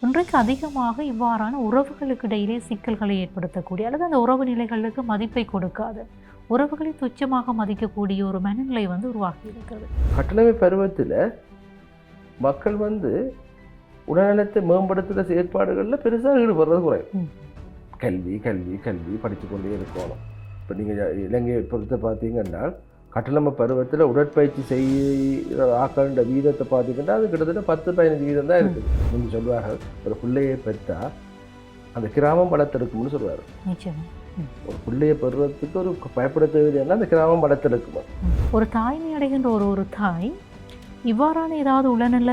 இன்றைக்கு அதிகமாக இவ்வாறான உறவுகளுக்கு இடையிலே சிக்கல்களை ஏற்படுத்தக்கூடிய அல்லது அந்த உறவு நிலைகளுக்கு மதிப்பை கொடுக்காத உறவுகளை துச்சமாக மதிக்கக்கூடிய ஒரு மனநிலை உருவாகி இருக்கிறது. கட்டளை பருவத்தில் மக்கள் உடல்நலத்தை மேம்படுத்துகிற செயற்பாடுகளில் பெருசாக ஈடுபடுறது குறையும். கல்வி கல்வி கல்வி படித்து கொண்டே இருக்கணும். இப்போ நீங்கள் இலங்கையை பொறுத்த பார்த்தீங்கன்னா கட்டளை பருவத்தில் உடற்பயிற்சி செய்ய ஆக்கின்ற வீதத்தை பார்த்தீங்கன்னா அது கிட்டத்தட்ட 10-15 வீதம் தான் இருக்குது. நீங்கள் சொல்லுவார்கள் ஒரு பிள்ளையை பெற்றா அந்த கிராமம் வளர்த்தெடுக்கும்னு சொல்லுவார். ஒரு பிள்ளையை பெறுறதுக்கு ஒரு பயப்பட தேவையான அந்த கிராமம் வளர்த்தெடுக்குமா. ஒரு தாய்மை அடைகின்ற ஒரு தாய் இவ்வாறான ஏதாவது உடல்நல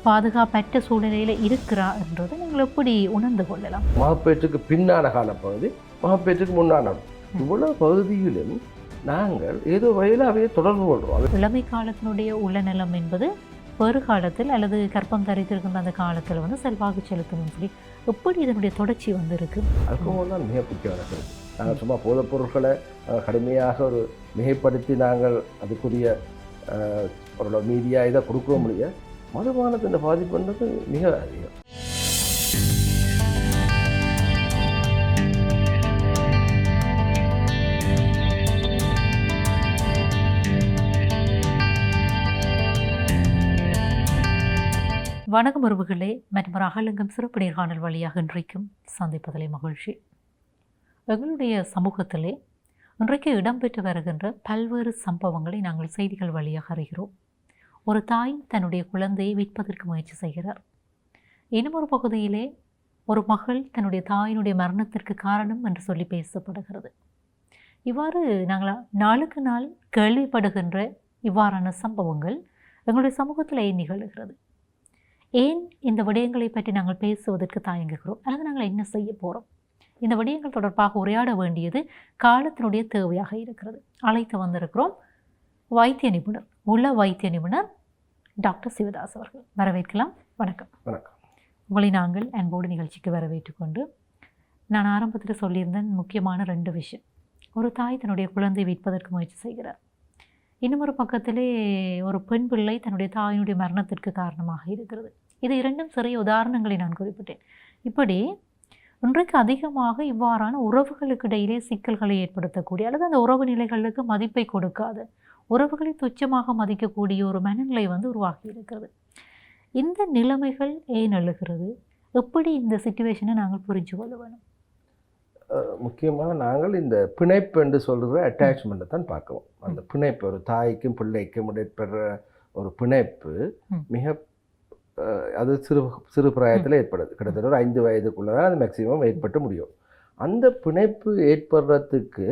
பாதுகாப்பற்ற சூழ்நிலையில் இருக்கிறா என்றதை நீங்கள் எப்படி உணர்ந்து கொள்ளலாம்? மகப்பேற்றுக்கு பின்னான காலப்பகுதி, மகப்பேற்றுக்கு முன்னான இவ்வளவு பகுதியிலும் நாங்கள் ஏதோ வகையில் அவையை தொடர்பு கொள்கிறோம். இளமை காலத்தினுடைய உடல்நலம் என்பது வேறு காலத்தில் அல்லது கர்ப்பம் தரித்திருக்கின்ற அந்த காலத்தில் செல்வாக்கு செலுத்தணும்னு சொல்லி எப்படி இதனுடைய தொடர்ச்சி இருக்கு? அதுக்கு தான் மிக முக்கியமானது. நாங்கள் சும்மா போதைப் பொருட்களை கடுமையாக ஒரு மிகைப்படுத்தி நாங்கள் அதுக்குரிய ஒரு மீடியா இதை கொடுக்க முடியாது. மதுபானத்தின் பாதிப்புன்றது மிக அதிகம். வணக்கம் உறவுகளே, மற்றும் அகலங்கம் சிறப்பு நேர்காணல் வழியாக இன்றைக்கும் சந்திப்பதிலே மகிழ்ச்சி. எங்களுடைய சமூகத்திலே இன்றைக்கு இடம்பெற்று வருகின்ற பல்வேறு சம்பவங்களை நாங்கள் செய்திகள் வழியாக அறிகிறோம். ஒரு தாய் தன்னுடைய குழந்தையை விற்பதற்கு முயற்சி செய்கிறார். இன்னும் ஒரு பகுதியிலே ஒரு மகள் தன்னுடைய தாயினுடைய மரணத்திற்கு காரணம் என்று சொல்லி பேசப்படுகிறது. இவ்வாறு நாங்கள் நாளுக்கு நாள் கேள்விப்படுகின்ற இவ்வாறான சம்பவங்கள் எங்களுடைய சமூகத்தில் ஏன் நிகழ்கிறது? ஏன் இந்த விடயங்களை பற்றி நாங்கள் பேசுவதற்கு தயங்குகிறோம்? அல்லது நாங்கள் என்ன செய்ய போகிறோம்? இந்த விடயங்கள் தொடர்பாக உரையாட வேண்டியது காலத்தினுடைய தேவையாக இருக்கிறது. அழைத்து வந்திருக்கிறோம் வைத்திய நிபுணர், வைத்திய நிபுணர் டாக்டர் சிவதாஸ் அவர்கள். வரவேற்கலாம். வணக்கம். வணக்கம். உங்களை நாங்கள் அன்போடு நிகழ்ச்சிக்கு வரவேற்றுக் கொண்டு, நான் ஆரம்பத்தில் சொல்லியிருந்தேன் முக்கியமான 2 விஷயம். ஒரு தாய் தன்னுடைய குழந்தை விற்பதற்கு முயற்சி செய்கிறார். இன்னும் ஒரு பக்கத்திலே ஒரு பெண் பிள்ளை தன்னுடைய தாயினுடைய மரணத்திற்கு காரணமாக இருக்கிறது. இது 2ம் சிறிய உதாரணங்களை நான் குறிப்பிட்டேன். இப்படி இன்றைக்கு அதிகமாக இவ்வாறான உறவுகளுக்கு இடையிலே சிக்கல்களை ஏற்படுத்தக்கூடிய அல்லது அந்த உறவு நிலைகளுக்கு மதிப்பை கொடுக்காத உறவுகளை துச்சமாக மதிக்கக்கூடிய ஒரு மனநிலை உருவாகி இருக்கிறது. இந்த நிலைமைகள் ஏன் எழுகிறது? எப்படி இந்த சிச்சுவேஷனை நாங்கள் புரிஞ்சு கொள்ள வேணும்? முக்கியமாக நாங்கள் இந்த பிணைப்பு என்று சொல்கிற அட்டாச்மெண்ட்டை தான் பார்க்குவோம். அந்த பிணைப்பு ஒரு தாய்க்கும் பிள்ளைக்கும் இடைப்படுற ஒரு பிணைப்பு மிக அது சிறு பிராயத்தில் ஏற்படுது. கிட்டத்தட்ட ஒரு 5 வயதுக்குள்ளே தான் அது மேக்சிமம் ஏற்பட்டு முடியும். அந்த பிணைப்பு ஏற்படுறதுக்கு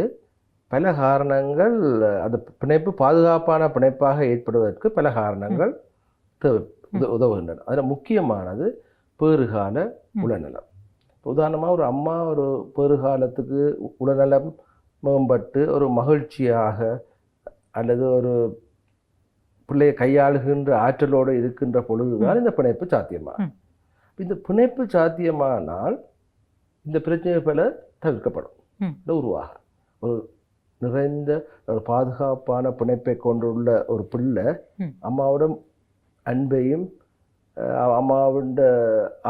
பல காரணங்கள், அந்த பிணைப்பு பாதுகாப்பான பிணைப்பாக ஏற்படுவதற்கு பல காரணங்கள் உதவுகின்றன. அதில் முக்கியமானது பேறுகால உடல்நலம். உதாரணமாக ஒரு அம்மா ஒரு பெருகாலத்துக்கு உடல்நலம் மேம்பட்டு ஒரு மகிழ்ச்சியாக அல்லது ஒரு பிள்ளையை கையாளுகின்ற ஆற்றலோடு இருக்கின்ற பொழுதுதான் இந்த பிணைப்பு சாத்தியமாகும். இந்த பிணைப்பு சாத்தியமானால் இந்த பிரச்சனை பல தவிர்க்கப்படும். உருவாக ஒரு நிறைந்த ஒரு பாதுகாப்பான பிணைப்பை கொண்டுள்ள ஒரு பிள்ளை அம்மாவோட அன்பையும் அம்மாவுடைய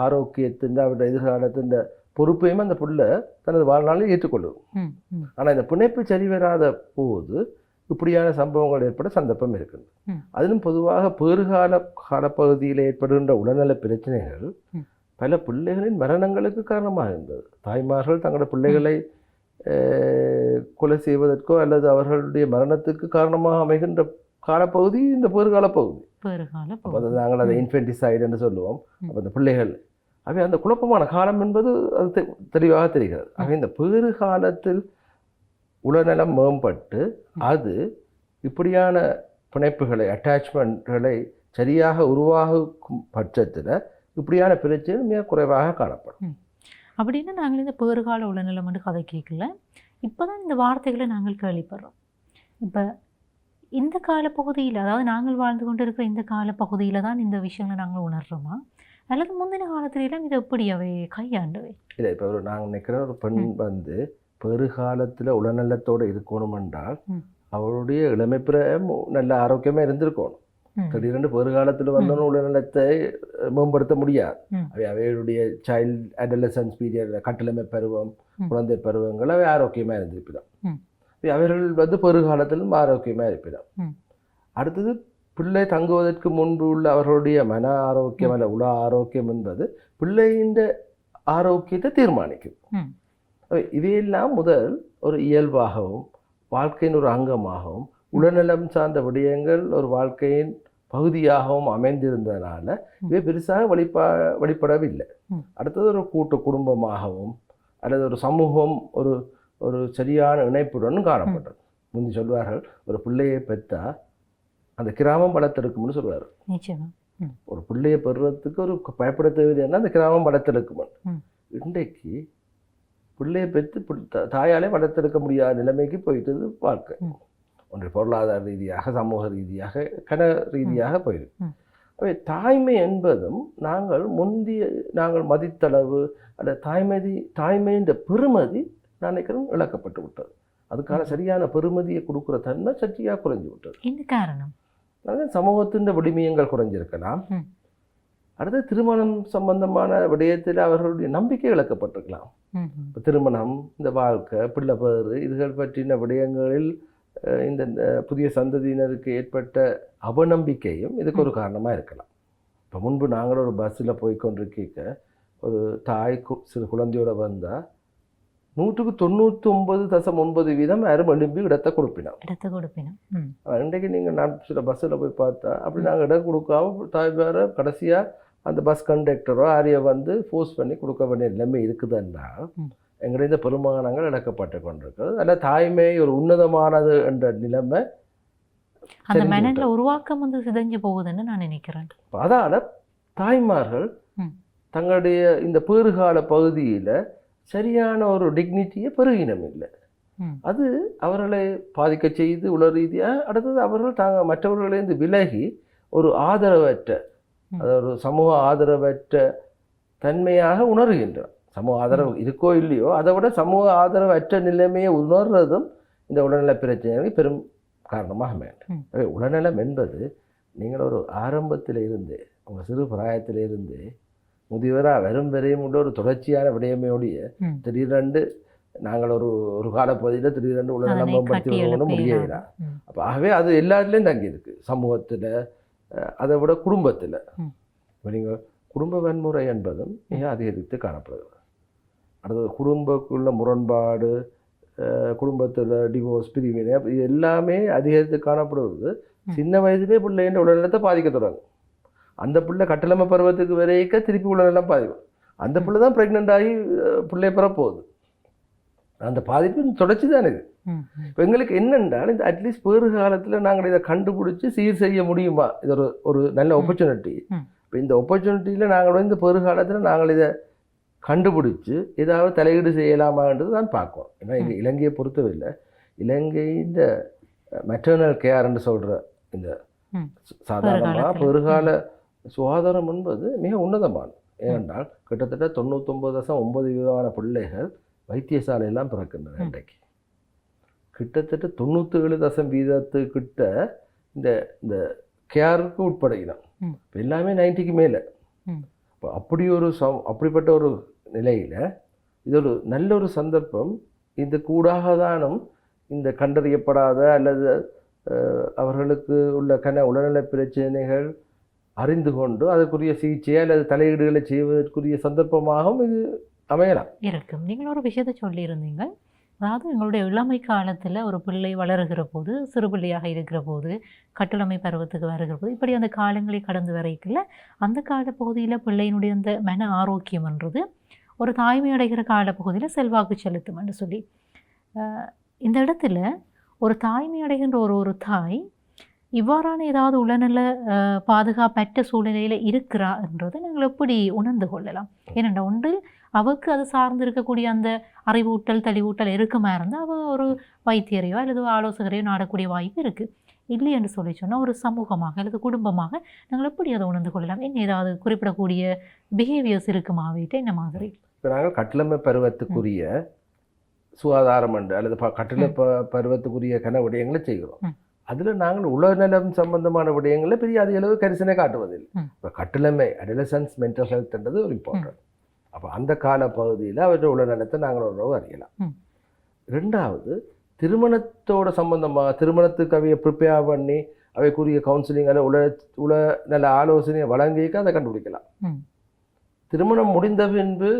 ஆரோக்கியத்தின் அவருடைய எதிர்காலத்தின் பொறுப்பையும் அந்த பிள்ளை தனது வாழ்நாளில் ஏற்றுக்கொள்ளும். ஆனால் இந்த பிணைப்பு சரி வராத போது இப்படியான சம்பவங்கள் ஏற்பட சந்தர்ப்பம் இருக்குது. அதிலும் பொதுவாக காலப்பகுதியில் ஏற்படுகின்ற உடல்நல பிரச்சனைகள் பல பிள்ளைகளின் மரணங்களுக்கு காரணமாக இருந்தது. தாய்மார்கள் தங்களோட பிள்ளைகளை கொலை செய்வதற்கோ அல்லது அவர்களுடைய மரணத்துக்கு காரணமாக அமைகின்ற காலப்பகுதி இந்த பேறுகால பகுதி. அப்போ நாங்கள் அதை இன்ஃபென்டிசைடு என்று சொல்லுவோம். அப்போ அந்த பிள்ளைகள் அவை அந்த குழப்பமான காலம் என்பது அது தெளிவாக தெரிகிறது. ஆக இந்த பேறு காலத்தில் உடல்நலம் மேம்பட்டு அது இப்படியான பிணைப்புகளை அட்டாச்மெண்ட்களை சரியாக உருவாகும் பட்சத்தில் இப்படியான பிரச்சனை மிக குறைவாக காணப்படும். அப்படின்னு நாங்கள் இந்த பேறுகால உடல்நலம் என்று கதை கேட்கல. இப்போ தான் இந்த வார்த்தைகளை நாங்கள் கேள்விப்படுறோம். இப்போ இந்த காலப்பகுதியில், அதாவது நாங்கள் வாழ்ந்து கொண்டு இருக்கிற இந்த காலப்பகுதியில் தான் இந்த விஷயங்களை நாங்கள் உணர்றோமா, அல்லது முந்தின காலத்திலாம் இதை எப்படி அவை கையாண்டவை? இல்லை, இப்போ நாங்கள் நினைக்கிற ஒரு பெண் பெருகாலத்தில் உடல்நலத்தோடு இருக்கணும் என்றால் அவருடைய இளமைப்புற நல்ல ஆரோக்கியமாக இருந்திருக்கணும். திடீரென்று பெருகாலத்தில் வந்தோன்னு உடல்நலத்தை மேம்படுத்த முடியாது. அவைகளுடைய சைல்ட் அடலசன்ஸ் பீரியட், கட்டளமை பருவம், குழந்தை பருவங்கள் அவை ஆரோக்கியமாக இருந்திருப்பிடும். அவர்கள் பெருகாலத்திலும் ஆரோக்கியமாக இருப்பிடும். அடுத்தது பிள்ளை தங்குவதற்கு முன்பு உள்ள அவர்களுடைய மன ஆரோக்கியம் அல்ல உள ஆரோக்கியம் என்பது பிள்ளையின் ஆரோக்கியத்தை தீர்மானிக்கும். இவையெல்லாம் முதல் ஒரு இயல்பாகவும் வாழ்க்கையின் ஒரு அங்கமாகவும் உடல்நலம் சார்ந்த விடயங்கள் ஒரு வாழ்க்கையின் பகுதியாகவும் அமைந்திருந்ததுனால இவை பெருசாக வெளிப்படவில்லை. அடுத்தது ஒரு கூட்டு குடும்பமாகவும் அல்லது ஒரு சமூகம் ஒரு ஒரு சரியான இணைப்புடன் காணப்பட்டது. முந்தி சொல்வார்கள், ஒரு பிள்ளையை பெற்றா அந்த கிராமம் வளர்த்தெடுக்கும்னு சொல்லுவார். ஒரு பிள்ளையை பெறுறதுக்கு ஒரு பயப்பட தேவையான அந்த கிராமம் வளர்த்தெடுக்குமன். இன்றைக்கு பிள்ளையை பெற்று தாயாலே வளர்த்தெடுக்க முடியாத நிலைமைக்கு போயிட்டது வாழ்க்கை. ஒன்று பொருளாதார ரீதியாக, சமூக ரீதியாக, கன ரீதியாக போயிருக்கு. அவை தாய்மை என்பதும் நாங்கள் மதித்தளவு அல்ல தாய்மையின் பெருமதி நான் நினைக்கிறேன் இழக்கப்பட்டு விட்டது. அதுக்கான சரியான பெருமதியை கொடுக்குற தன்மை சற்றியாக குறைஞ்சி விட்டது. என்ன காரணம்? சமூகத்தின் விடுமியங்கள் குறைஞ்சிருக்கலாம். அடுத்து திருமணம் சம்பந்தமான விடயத்தில் அவர்களுடைய நம்பிக்கை இழக்கப்பட்டிருக்கலாம். இப்போ திருமணம், இந்த வாழ்க்கை, பிள்ளை பேறு, இதுகள் பற்றின விடயங்களில் இந்த புதிய சந்ததியினருக்கு ஏற்பட்ட அவநம்பிக்கையும் இதுக்கு ஒரு காரணமாக இருக்கலாம். இப்போ முன்பு நாங்கள் ஒரு பஸ்ஸில் போய்கொண்டிருக்க ஒரு தாய் சிறு குழந்தையோடு வந்தால் 99.9% யாரும் எழும்பி இடத்தை கொடுப்பினோம். இன்றைக்கு நீங்கள் நான் சில பஸ்ஸில் போய் பார்த்தா அப்படி நாங்கள் இடம் கொடுக்காம தாய் வேற கடைசியாக அந்த பஸ் கண்டக்டரோ யாரையோ வந்து ஃபோர்ஸ் பண்ணி கொடுக்க வேண்டிய நிலைமை இருக்குதுன்னா எங்களுடைய இந்த பெருமானங்கள் இழக்கப்பட்டு கொண்டிருக்கிறது. அதில் தாய்மை ஒரு உன்னதமானது என்ற நிலைமை அந்த மனநிலை உருவாக்கம் வந்து சிதைஞ்சு போகுதுன்னு நான் நினைக்கிறேன். அதால் தாய்மார்கள் தங்களுடைய இந்த பேறுகால பகுதியில் சரியான ஒரு டிக்னிட்டியை பெருகினம் இல்லை. அது அவர்களை பாதிக்க செய்து உள ரீதியாக. அடுத்தது அவர்கள் மற்றவர்களிருந்து விலகி ஒரு ஆதரவற்ற, அதாவது சமூக ஆதரவற்ற தன்மையாக உணர்கின்றனர். சமூக ஆதரவு இருக்கோ இல்லையோ அதை விட சமூக ஆதரவற்ற நிலைமையை உணர்றதும் இந்த உடல்நல பிரச்சனைகளுக்கு பெரும் காரணமாக வேண்டும். உடல்நலம் என்பது நீங்கள் ஒரு ஆரம்பத்தில் இருந்து உங்கள் சிறு பிராயத்திலிருந்து முதியவராக வரும் வரையும் உள்ள ஒரு தொடர்ச்சியான விடயமையோடைய திடீரென்று நாங்கள் ஒரு காலப்பகுதியில் திடீரென்று உடல்நலம் மேம்படுத்தி வருவோம்னு முடியலாம். அப்போ ஆகவே அது எல்லாத்துலேயும் தங்கியிருக்கு. சமூகத்தில், அதை விட குடும்பத்தில். இப்போ நீங்கள் குடும்ப வன்முறை என்பதும் மிக அதிகரித்து காணப்படுகிறது. அடுத்தது குடும்பக்குள்ள முரண்பாடு, குடும்பத்தில் டிவோர்ஸ், பிரிவினை, இது எல்லாமே அதிகரித்து காணப்படுவது சின்ன வயசுலேயே பிள்ளைன்ற உடல்நலத்தை பாதிக்க தொடங்கும். அந்த பிள்ளை கட்டளமை பருவத்துக்கு வரைக்க திருப்பி உடல்நலம் பாதிக்கும். அந்த பிள்ளை தான் ப்ரெக்னென்ட் ஆகி பிள்ளைய பெறப்போகுது. அந்த பாதிப்பு தொடர்ச்சி தான் இது. இப்போ எங்களுக்கு என்னென்றால் இந்த அட்லீஸ்ட் பேறு காலத்தில் நாங்கள் இதை கண்டுபிடிச்சி சீர் செய்ய முடியுமா? இது ஒரு நல்ல ஆப்பர்ச்சுனிட்டி. இப்போ இந்த ஆப்பர்ச்சுனிட்டியில் நாங்கள் இந்த பேறு காலத்தில் நாங்கள் இதை கண்டுபிடிச்சி ஏதாவது தலையீடு செய்யலாமான்றது தான் பார்க்குவோம். ஏன்னா இங்கே இலங்கையை பொறுத்தவில்லை, இலங்கை இந்த மெட்டர்னல் கேர்ன்னு சொல்கிற இந்த சாதாரணமாக பெருகால சுகாதாரம் என்பது மிக உன்னதமானது. ஏனென்றால் கிட்டத்தட்ட 99.9% பிள்ளைகள் வைத்தியசாலையெல்லாம் பிறக்கின்றன. இன்றைக்கு கிட்டத்தட்ட 97% இந்த இந்த கேருக்கு உட்படுகிறோம். இப்போ எல்லாமே 90க்கு மேலே. இப்போ அப்படிப்பட்ட ஒரு நிலையில் இது ஒரு நல்ல ஒரு சந்தர்ப்பம். இது கூடாக தானும் இந்த கண்டறியப்படாத அல்லது அவர்களுக்கு உள்ள உடல்நல பிரச்சனைகள் அறிந்து கொண்டு அதற்குரிய சிகிச்சையை அல்லது தலையீடுகளை செய்வதற்குரிய சந்தர்ப்பமாகவும் இது அமையலாம் இருக்கும். நீங்கள் ஒரு விஷயத்தை சொல்லியிருந்தீங்க, அதாவது எங்களுடைய இளமை காலத்தில் ஒரு பிள்ளை வளருகிற போது, சிறு பிள்ளையாக இருக்கிற போது, கட்டளமை பருவத்துக்கு வருகிற போது, இப்படி அந்த காலங்களை கடந்து வரைக்கல அந்த காலப்பகுதியில் பிள்ளையினுடைய அந்த மன ஆரோக்கியம்ன்றது ஒரு தாய்மை அடைகிற காலப்பகுதியில் செல்வாக்கு செலுத்தும் என்று சொல்லி, இந்த இடத்துல ஒரு தாய்மை அடைகின்ற ஒரு தாய் இவ்வாறான ஏதாவது உடல்நல பாதுகாப்பற்ற சூழ்நிலையில் இருக்கிறா என்றதை நாங்கள் எப்படி உணர்ந்து கொள்ளலாம்? ஏனென்றா ஒன்று அவருக்கு அது சார்ந்து இருக்கக்கூடிய அந்த அறிவூட்டல் தெளிவூட்டல் இருக்குமா இருந்தால் அவள் ஒரு வைத்தியரையோ அல்லது ஆலோசகரையோ நாடக்கூடிய வாய்ப்பு இருக்குது. இல்லை என்று சொல்லி சொன்னால் ஒரு சமூகமாக அல்லது குடும்பமாக நாங்கள் எப்படி அதை உணர்ந்து கொள்ளலாம்? என்ன ஏதாவது குறிப்பிடக்கூடிய பிஹேவியர்ஸ் இருக்குமாவிட்டு என்ன மாதிரி? இப்போ நாங்கள் கட்டளமை பருவத்துக்குரிய சுகாதாரம் அல்லது கட்டளை பருவத்துக்குரிய விடயங்களை செய்கிறோம். அதில் நாங்கள் உளநலம் சம்பந்தமான விடயங்களில் பெரிய அதிக அளவு கரிசனை காட்டுவதில்லை. இப்போ கட்டிலமை அடலசன்ஸ் மென்டல் ஹெல்த்ன்றது ஒரு இம்பார்ட்டன்ட். அப்போ அந்த கால பகுதியில் அவருடைய உளநலத்தை நாங்கள் ஓரளவு அறியலாம். ரெண்டாவது, திருமணத்தோட சம்பந்தமாக திருமணத்துக்கு அவையை ப்ரிப்பேர் பண்ணி அவைக்குரிய கவுன்சிலிங் உளநல ஆலோசனையை வழங்கிக்க அதை கண்டுபிடிக்கலாம். திருமணம் முடிந்த பின்பு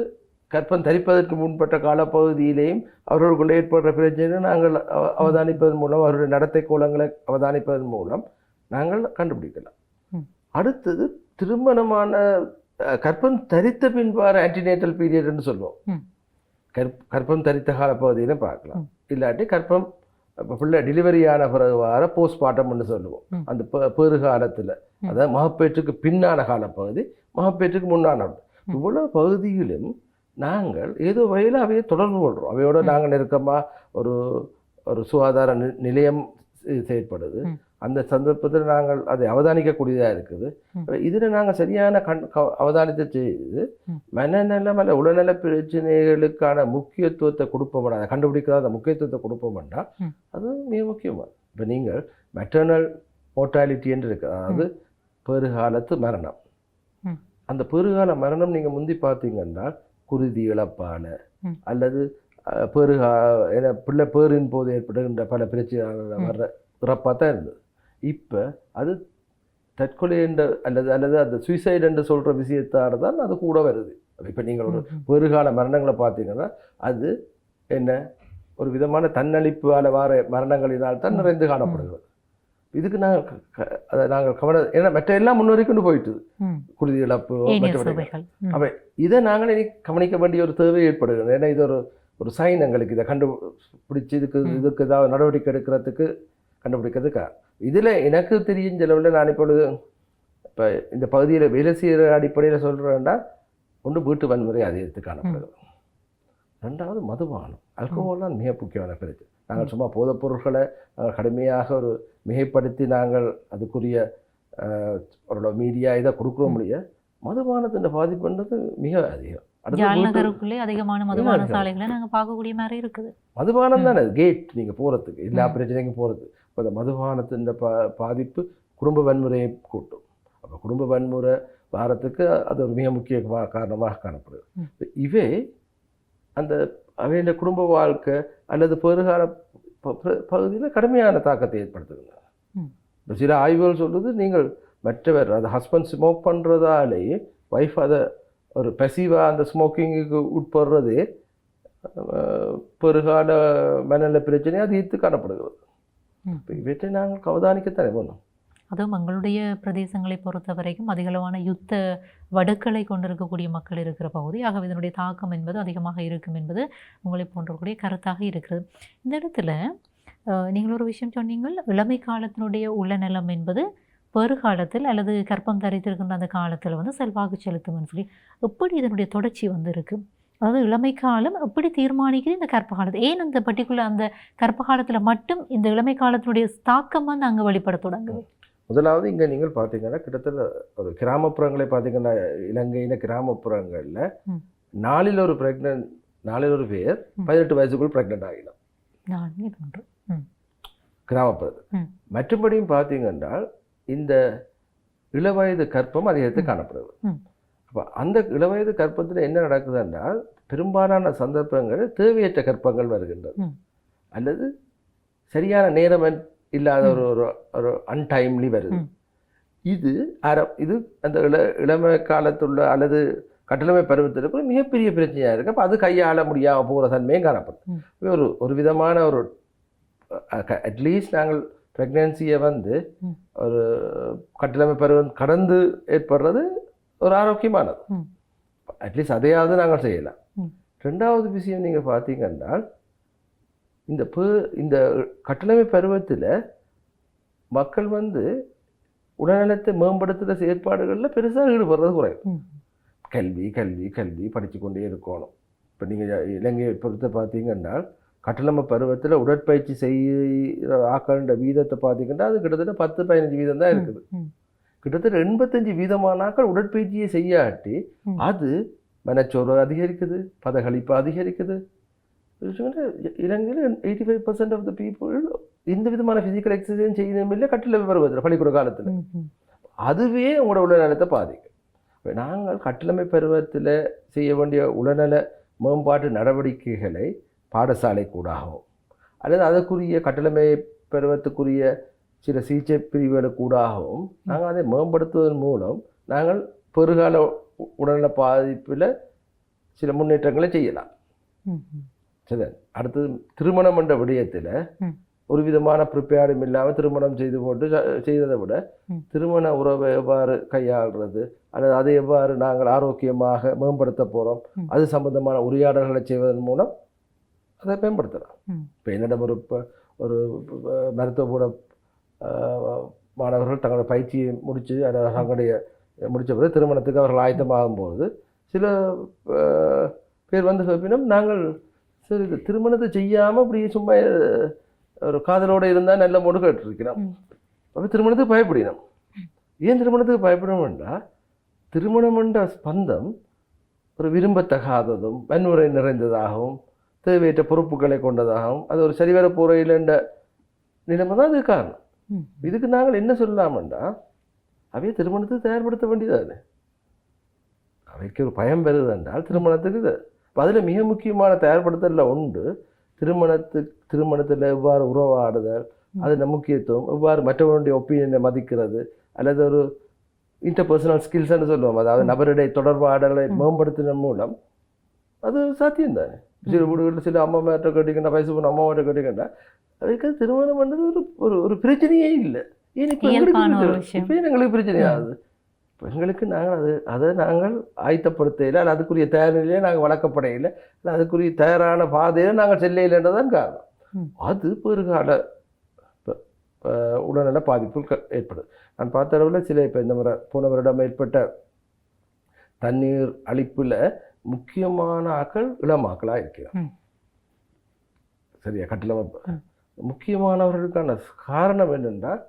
கற்பம் தரிப்பதற்கு முன்பட்ட காலப்பகுதியிலேயும் அவர்களுக்குள்ளே ஏற்படுற பிரச்சனை நாங்கள் அவதானிப்பதன் மூலம் அவருடைய நடத்தை கோலங்களை அவதானிப்பதன் மூலம் நாங்கள் கண்டுபிடிக்கலாம். அடுத்தது, திருமணமான கற்பம் தரித்த பின்பார ஆன்டினேட்டல் பீரியட்னு சொல்லுவோம். கற்பம் தரித்த காலப்பகுதியில பார்க்கலாம். இல்லாட்டி கற்பம் பிள்ளை டெலிவரியான பிறகு வார போஸ்ட்மார்ட்டம்னு சொல்லுவோம். அந்த பேறு காலத்தில், அதாவது மகப்பேற்றுக்கு பின்னான காலப்பகுதி, மகப்பேற்றுக்கு முன்னான இவ்வளவு பகுதியிலும் நாங்கள் ஏதோ வகையில் அவையை தொடர்பு கொள்கிறோம். அவையோட நாங்கள் நெருக்கமாக ஒரு சுகாதார நிலையம் செயற்படுது. அந்த சந்தர்ப்பத்தில் நாங்கள் அதை அவதானிக்கக்கூடியதாக இருக்குது. இதில் நாங்கள் சரியான அவதானித்தை செய்து மனநலம் அல்ல உடல்நல பிரச்சனைகளுக்கான முக்கியத்துவத்தை கொடுப்போம்னா, அதை கண்டுபிடிக்காத முக்கியத்துவத்தை கொடுப்போம்னா அது மிக முக்கியமாக. இப்போ நீங்கள் மெட்டர்னல் மோர்டாலிட்டி என்று இருக்கு, அதாவது பெருகாலத்து மரணம். அந்த பெருகால மரணம் நீங்கள் முந்தி பார்த்தீங்கன்னா குருதி இழப்பான அல்லது பிள்ளை பேரின் போது ஏற்படுகின்ற பல பிரச்சனைகள் வர்ற இறப்பாக தான் இருந்தது. இப்போ அது தற்கொலை என்ற அல்லது அந்த சூசைட் என்று சொல்கிற விஷயத்தால் தான் அது கூட வருது. இப்போ நீங்கள் ஒரு பெருகால மரணங்களை பார்த்தீங்கன்னா அது என்ன, ஒரு விதமான தன்னழிப்பால் வர மரணங்களினால் தான் நிறைந்து காணப்படுகிறது. இதுக்கு நாங்கள் ஏன்னா மற்ற எல்லாம் முன்னோரிக்கொண்டு போயிட்டு குருதி இழப்பு மற்றவர்கள். அப்போ இதை நாங்கள் இனி கவனிக்க வேண்டிய ஒரு தேவை ஏற்படுகிறது. ஏன்னா இது ஒரு சைன் எங்களுக்கு இதை கண்டுபிடிச்சி இதுக்கு ஏதாவது நடவடிக்கை எடுக்கிறதுக்கு கண்டுபிடிக்கிறதுக்கா. இதில் எனக்கு தெரியும் செலவில் நான் இப்பொழுது இப்போ இந்த பகுதியில் வேலை செய்கிற அடிப்படையில் சொல்கிறேன்டா, ஒன்று வீட்டு வன்முறை அதிகரித்து காணப்படுகிறது. ரெண்டாவது மதுபானம், ஆல்கஹால் தான் மிக முக்கியமான பிரச்சனை. நாங்கள் சும்மா போதைப் பொருட்களை கடுமையாக ஒரு மிகைப்படுத்தி நாங்கள் அதுக்குரிய ஒரு மீடியா இதை கொடுக்குற முடிய மதுபானத்தின் பாதிப்புன்றது மிக அதிகம். ஜால்நகருக்குள்ளே அதிகமான மதுபான சாலைகளை நாங்கள் பார்க்கக்கூடிய மாதிரி இருக்குது. மதுபானம் தானே கேட் நீங்கள் போகிறதுக்கு, எல்லா பிரச்சனைக்கும் போகிறது. இப்போ அந்த மதுபானத்தின் பாதிப்பு குடும்ப வன்முறையை கூட்டும். அப்போ குடும்ப வன்முறை வாரத்துக்கு அது ஒரு மிக முக்கிய காரணமாக காணப்படுது. இவை அந்த அவைய குடும்ப வாழ்க்கை அல்லது பெருகால பகுதியில் கடுமையான தாக்கத்தை ஏற்படுத்துகிறாங்க. சில ஆய்வுகள் சொல்லுது, நீங்கள் மற்றவர் அது ஹஸ்பண்ட் ஸ்மோக் பண்ணுறதாலேயே ஒய்ஃப் அதை ஒரு பெசிவாக அந்த ஸ்மோக்கிங்குக்கு உட்படுறதே பெருகால மனநல பிரச்சனை அதிகரித்து காணப்படுகிறது. இவற்றை நாங்கள் அவதானிக்கத்தானே போனோம். அதுவும் எங்களுடைய பிரதேசங்களை பொறுத்த வரைக்கும் அதிகளவான யுத்த வடுக்களை கொண்டிருக்கக்கூடிய மக்கள் இருக்கிற பகுதி. ஆகவே இதனுடைய தாக்கம் என்பது அதிகமாக இருக்கும் என்பது உங்களை போன்றக்கூடிய கருத்தாக இருக்கிறது. இந்த இடத்துல நீங்கள் ஒரு விஷயம் சொன்னீங்கள், இளமை காலத்தினுடைய உளநலம் என்பது பெருகாலத்தில் அல்லது கற்பம் தரித்திருக்கின்ற அந்த காலத்தில் செல்வாக்கு செலுத்தும்னு சொல்லி, எப்படி இதனுடைய தொடர்ச்சி இருக்குது? அதாவது இளமை காலம் எப்படி தீர்மானிக்குது இந்த கற்ப காலத்தை? ஏன் அந்த பர்டிகுலர் அந்த கற்ப காலத்தில் மட்டும் இந்த இளமை காலத்தினுடைய தாக்கம் அங்கே வெளிப்பட தொடங்குது? முதலாவது இங்கே நீங்கள் பார்த்தீங்கன்னா கிட்டத்தட்ட ஒரு கிராமப்புறங்களை பார்த்தீங்கன்னா இலங்கையில் கிராமப்புறங்களில் நாளில் ஒரு பேர் 18 வயசுக்குள் ப்ரெக்னென்ட் ஆகிடும் கிராமப்புறத்தில். மற்றபடியும் பார்த்தீங்கன்னா இந்த இளவயது கற்பம் அதிகரித்து காணப்படுது. அப்போ அந்த இளவயது கற்பத்தில் என்ன நடக்குது என்றால், பெரும்பாலான சந்தர்ப்பங்கள் தேவையற்ற கற்பங்கள் வருகின்றது அல்லது சரியான நேரம் இல்லாத ஒரு அன்டைம்லி வருது. இது அந்த இளமை காலத்துள்ள அல்லது கட்டளமை பருவத்திற்கு மிகப்பெரிய பிரச்சனையாக இருக்குது. அப்போ அது கையாள முடியாமல் போகிற தன்மையும் காணப்படுது. ஒரு விதமான ஒரு அட்லீஸ்ட் நாங்கள் ப்ரெக்னன்சியை ஒரு கட்டளமை பருவம் கடந்து ஏற்படுறது ஒரு ஆரோக்கியமானது. அட்லீஸ்ட் அதையாவது நாங்கள் செய்யலாம். ரெண்டாவது விஷயம் நீங்கள் பார்த்தீங்கன்னா, இந்த கட்டளமை பருவத்தில் மக்கள் உடல்நலத்தை மேம்படுத்துகிற செயற்பாடுகளில் பெருசாக ஈடுபடுறது குறைவு. கல்வி கல்வி கல்வி படித்து கொண்டே இருக்கணும். இப்போ நீங்கள் இலங்கையை பொறுத்த பார்த்தீங்கன்னா, கட்டளமை பருவத்தில் உடற்பயிற்சி செய்கிற ஆக்கள வீதத்தை பார்த்தீங்கன்னா அது கிட்டத்தட்ட 10-15 வீதம் தான் இருக்குது. கிட்டத்தட்ட 85% ஆக்கள் உடற்பயிற்சியை செய்யாட்டி அது மனச்சோர்வு அதிகரிக்குது, பதகளிப்பு அதிகரிக்குது. இலங்கையில் 85% ஆஃப் த பீப்புள் எந்த விதமான ஃபிசிக்கல் எக்ஸசைஸும் செய்யணும் இல்லை, கட்டில் பருவத்தில் பள்ளிக்கூட காலத்தில் அதுவே உங்களோட உடல்நலத்தை பாதிக்கும். இப்போ நாங்கள் கட்டிலமை பருவத்தில் செய்ய வேண்டிய உடல்நல மேம்பாட்டு நடவடிக்கைகளை பாடசாலை கூடாகவும் அல்லது அதற்குரிய கட்டிலமை பருவத்துக்குரிய சில சிகிச்சை பிரிவுகளுக்கு கூடாகவும் நாங்கள் அதை மேம்படுத்துவதன் மூலம் நாங்கள் பெருகால உடல்நல பாதிப்பில் சில முன்னேற்றங்களை செய்யலாம். சரி, அடுத்தது திருமணம் என்ற விடயத்தில் ஒரு விதமான ப்ரிப்பேர்டும் இல்லாமல் திருமணம் செய்து போட்டு செய்ததை விட திருமண உறவை எவ்வாறு கையாளுறது அல்லது அதை எவ்வாறு நாங்கள் ஆரோக்கியமாக மேம்படுத்த போகிறோம் அது சம்பந்தமான உரையாடல்களை செய்வதன் மூலம் அதை மேம்படுத்தலாம். இப்போ என்னிடம் ஒரு மருத்துவ கூட மாணவர்கள் தங்களோட பயிற்சியை முடித்து தங்களுடைய முடித்த பிறகு திருமணத்துக்கு அவர்கள் ஆயத்தமாகும்போது சில பேர் வந்து சொல்லினோம், நாங்கள் சரி திருமணத்தை செய்யாமல் அப்படி சும்மா ஒரு காதலோடு இருந்தால் நல்ல மோடு கேட்டுருக்கிறோம். அப்போ திருமணத்துக்கு பயப்படினோம். ஏன் திருமணத்துக்கு பயப்படணும்னா திருமணம் என்ற பந்தம் ஒரு விரும்பத்தகாததும் வன்முறை நிறைந்ததாகவும் தேவையற்ற பொறுப்புகளை கொண்டதாகவும் அது ஒரு சரிவர போறையில்ன்ற நிலைமை தான் அதுக்கு காரணம். இதுக்கு நாங்கள் என்ன சொல்லலாம்டா அவைய திருமணத்துக்கு தயார்படுத்த வேண்டியதாது. அவைக்கு ஒரு பயம் வருது என்றால் திருமணத்துக்கு இது. அதில் மிக முக்கியமான தயார்படுத்தலில் உண்டு திருமணத்தில் எவ்வாறு உறவாடுதல், அதில் முக்கியத்துவம் எவ்வாறு மற்றவருடைய ஒப்பீனியனை மதிக்கிறது அல்லது ஒரு இன்டர்பர்சனல் ஸ்கில்ஸ்ன்னு சொல்லுவோம், அதாவது நபருடைய தொடர்பாடலை மேம்படுத்தின மூலம் அது சாத்தியம் தானே. சில வீடுகளில் சில அம்மா மேட்ட கேட்டிங்கன்னா வயசு பொண்ணு அம்மா மேட்ட கேட்டிங்கன்னா அதுக்கு திருமணம் பண்ணுறது ஒரு பிரச்சனையே இல்லை. இப்போ எங்களுக்கு பிரச்சனையாகுது. பெண்களுக்கு நாங்கள் அதை நாங்கள் ஆயத்தப்படுத்தையில் அல்ல அதுக்குரிய தயாரிலே நாங்கள் வளர்க்கப்படையில் இல்லை அதுக்குரிய தயாரான பாதையில் நாங்கள் செல்லையில்ன்றதான் காரணம். அது பெருகால உடல்நல பாதிப்புகள் ஏற்படுது. நான் பார்த்த அளவில் சில இப்போ இந்த போன வருடம் ஏற்பட்ட தண்ணீர் அளிப்பில் முக்கியமான ஆக்கள் இளமாக்களாக இருக்கிறார். சரியா, கட்டிலமைப்பு முக்கியமானவர்களுக்கான காரணம் என்னென்றால்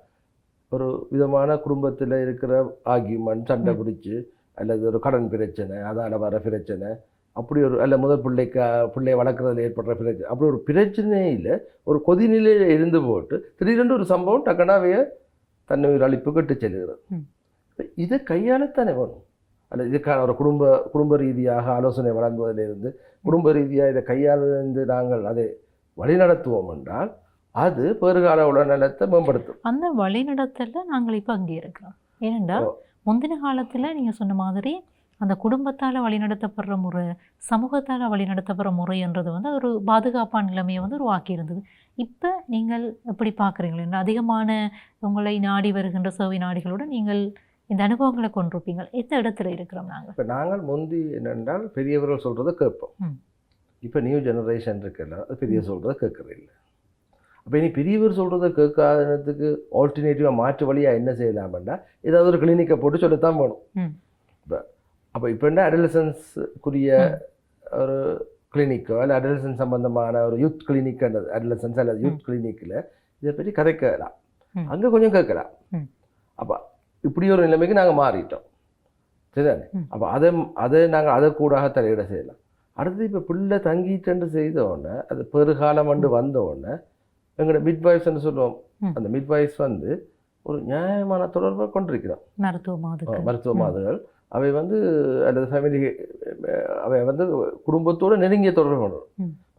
ஒரு விதமான குடும்பத்தில் இருக்கிற ஆர்கியூமெண்ட், சண்டை பிடிச்சி அல்லது ஒரு கடன் பிரச்சனை, அதால் வர பிரச்சனை, அப்படி ஒரு அல்ல முதல் பிள்ளையை வளர்க்குறதுல ஏற்படுற பிரச்சனை, அப்படி ஒரு பிரச்சனையில் ஒரு கொதிநிலையில் இருந்து போட்டு திடீரென்று ஒரு சம்பவம் டக்குனாவே தன்னுயிர் அழிப்பு கட்டு செல்கிறது. இதை கையாளத்தானே வேணும். அல்ல இதுக்கான ஒரு குடும்ப ரீதியாக ஆலோசனை வழங்குவதிலிருந்து குடும்ப ரீதியாக இதை கையாளுந்து நாங்கள் அதை வழிநடத்துவோம் என்றால் அது பெருகால உடல்நலத்தை மேம்படுத்தும். அந்த வழிநடத்தலில் நாங்கள் இப்போ அங்கே இருக்கிறோம். ஏனென்றால் முந்தின காலத்தில் நீங்கள் சொன்ன மாதிரி அந்த குடும்பத்தால் வழிநடத்தப்படுற முறை, சமூகத்தால் வழிநடத்தப்படுற முறைன்றது வந்து ஒரு பாதுகாப்பான நிலைமையை வந்து உருவாக்கி இருந்தது. இப்போ நீங்கள் எப்படி பார்க்குறீங்களா? அதிகமான உங்களை நாடி வருகின்ற சேவை நாடிகளோடு நீங்கள் இந்த அனுபவங்களை கொண்டிருப்பீங்க. எந்த இடத்துல இருக்கிறோம் நாங்கள்? இப்போ நாங்கள் முந்தி என்னென்றால் பெரியவர்கள் சொல்கிறத கேட்போம். இப்போ நியூ ஜெனரேஷன் இருக்குல்ல, அது பெரிய சொல்கிறத கேட்குறதில்லை. அப்போ இனி பெரியவர் சொல்கிறத கேட்காததுக்கு ஆல்டர்னேட்டிவாக மாற்று வழியாக என்ன செய்யலாம்னா ஏதாவது ஒரு கிளினிக்கை போட்டு சொல்லத்தான் போகணும். அப்போ இப்போ என்ன அடலசன்ஸுக்குரிய ஒரு கிளினிக்கோ இல்லை அடலசன்ஸ் சம்பந்தமான ஒரு யூத் கிளினிக்ன்றது அடலசன்ஸ் அல்லது யூத் கிளினிக்கில் இதை பற்றி கதைக்கலாம், அங்கே கொஞ்சம் கேட்கலாம். அப்போ இப்படி ஒரு நிலைமைக்கு நாங்கள் மாறிட்டோம். சரிதானே? அப்போ அதை நாங்கள் அதை கூடாக தலையிட செய்யலாம். அடுத்தது இப்போ பிள்ளை தங்கிட்டு செய்த உடனே அது பெருகாலம் வந்த உடனே எங்களோட மிட்வைஃப்ஸ்ன்னு சொல்லுவோம். அந்த மிட்வைஃப்ஸ் வந்து ஒரு நியாயமான தொடர்பை கொண்டிருக்கிறோம். மருத்துவ மாதுகள் அவை வந்து அல்லது ஃபேமிலி அவை வந்து குடும்பத்தோடு நெருங்கிய தொடர்பு கொண்டு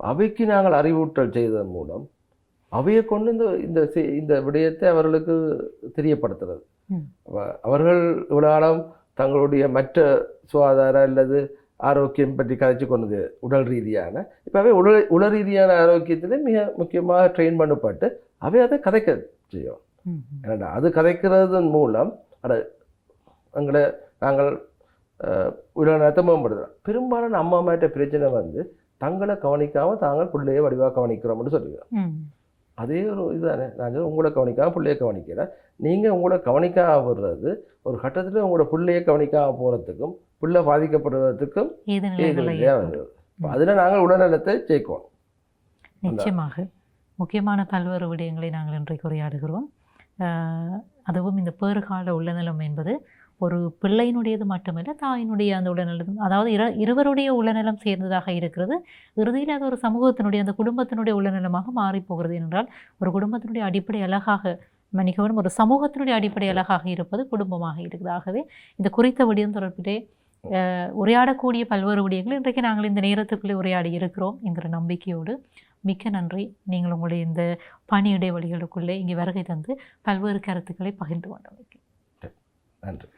அவைக்கு நாங்கள் அறிவூட்டல் செய்ததன் மூலம் அவையை கொண்டு இந்த விடயத்தை அவர்களுக்கு தெரியப்படுத்துறது. அவர்கள் இவ்வளோ காலம் தங்களுடைய மற்ற சுகாதார அல்லது ஆரோக்கியம் பற்றி கதைச்சு கொண்டது உடல் ரீதியான, இப்போ அவை உடல் ரீதியான ஆரோக்கியத்தில் மிக முக்கியமாக ட்ரெயின் பண்ணப்பட்டு அவை அதை கதைக்க செய்யும். ஏன்னா அது கதைக்கிறதன் மூலம் எங்களை நாங்கள் உடல்நலத்தை மேம்படுத்துகிறோம். பெரும்பாலான அம்மா மாட்ட பிரச்சனை வந்து தங்களை கவனிக்காமல் தாங்கள் பிள்ளையை வடிவாக கவனிக்கிறோம்னு சொல்லுகிறோம். அதே ஒரு இதுதானே, நான் உங்களை கவனிக்காமல் பிள்ளையை கவனிக்கிறேன். நீங்கள் உங்களை கவனிக்காம விடுறது ஒரு கட்டத்தில் உங்களோட பிள்ளையை காமிக்காம போகிறதுக்கும் பிள்ளை பாதிக்கப்படுவதற்கும் வருது. அதில் நாங்கள் உடல்நலத்தை சேர்க்கணும். நிச்சயமாக முக்கியமான பல்வேறு விடயங்களை நாங்கள் இன்றைக்கு உரையாடுகிறோம். அதுவும் இந்த பேறுகால உடல்நலம் என்பது ஒரு பிள்ளையினுடையது மட்டுமல்ல, தாயினுடைய அந்த உடல்நலம், அதாவது இருவருடைய உடல்நலம் சேர்ந்ததாக இருக்கிறது. இறுதியில் அது ஒரு சமூகத்தினுடைய, அந்த குடும்பத்தினுடைய உடல்நலமாக மாறிப்போகிறது. என்றால் ஒரு குடும்பத்தினுடைய அடிப்படை அழகாக, மன்னிக்கவும், ஒரு சமூகத்தினுடைய அடிப்படை அழகாக இருப்பது குடும்பமாக இருக்குது. ஆகவே இந்த குறித்த விடயம் தொடர்பிலே உரையாடக்கூடிய பல்வேறு விடயங்கள் இன்றைக்கு நாங்கள் இந்த நேரத்துக்குள்ளே உரையாடி இருக்கிறோம் என்கிற நம்பிக்கையோடு மிக்க நன்றி. நீங்கள் உங்களுடைய இந்த பணி இடைவெளிகளுக்குள்ளே இங்கே வருகை தந்து பல்வேறு கருத்துக்களை பகிர்ந்து கொண்டமைக்கு நன்றி.